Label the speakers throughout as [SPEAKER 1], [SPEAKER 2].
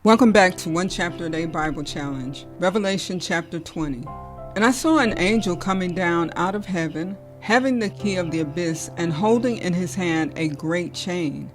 [SPEAKER 1] Welcome back to One Chapter a Day Bible Challenge, Revelation chapter 20. And I saw an angel coming down out of heaven, having the key of the abyss and holding in his hand a great chain.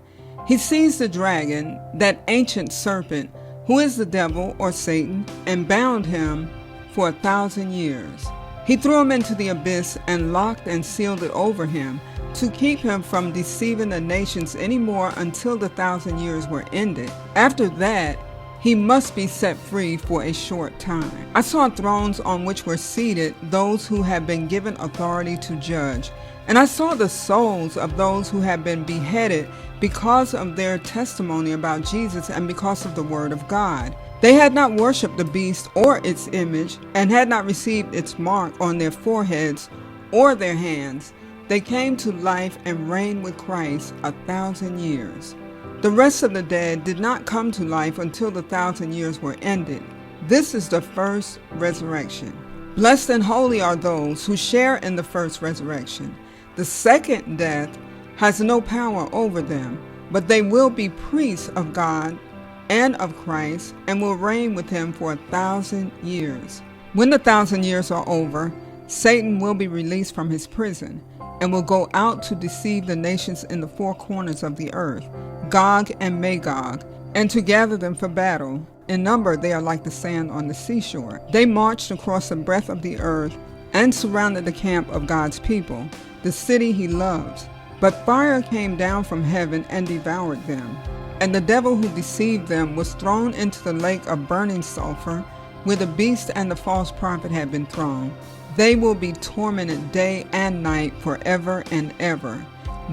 [SPEAKER 1] He seized the dragon, that ancient serpent, who is the devil or Satan, and bound him for 1,000 years. He threw him into the abyss and locked and sealed it over him to keep him from deceiving the nations anymore until the 1,000 years were ended. After that, he must be set free for a short time. I saw thrones on which were seated those who had been given authority to judge. And I saw the souls of those who had been beheaded because of their testimony about Jesus and because of the word of God. They had not worshipped the beast or its image, and had not received its mark on their foreheads or their hands. They came to life and reigned with Christ 1,000 years. The rest of the dead did not come to life until the 1,000 years were ended. This is the first resurrection. Blessed and holy are those who share in the first resurrection. The second death has no power over them, but they will be priests of God and of Christ, and will reign with him for 1,000 years. When the 1,000 years are over, Satan will be released from his prison, and will go out to deceive the nations in the four corners of the earth, Gog and Magog, and to gather them for battle. In number they are like the sand on the seashore. They marched across the breadth of the earth and surrounded the camp of God's people, the city he loves. But fire came down from heaven and devoured them. And the devil who deceived them was thrown into the lake of burning sulfur, where the beast and the false prophet had been thrown. They will be tormented day and night forever and ever.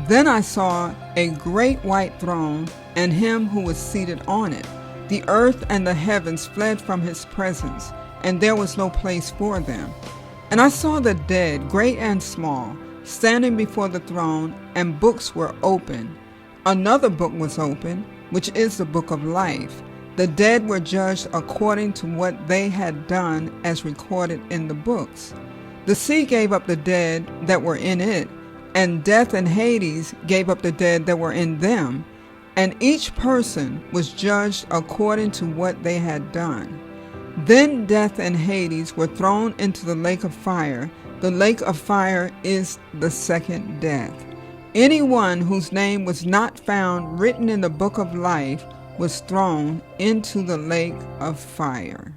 [SPEAKER 1] Then I saw a great white throne, and him who was seated on it. The earth and the heavens fled from his presence, and there was no place for them. And I saw the dead, great and small, standing before the throne, and books were opened. Another book was opened, which is the book of life. The dead were judged according to what they had done, as recorded in the books. The sea gave up the dead that were in it, and death and Hades gave up the dead that were in them, and each person was judged according to what they had done. Then death and Hades were thrown into the lake of fire. The lake of fire is the second death. Anyone whose name was not found written in the book of life was thrown into the lake of fire.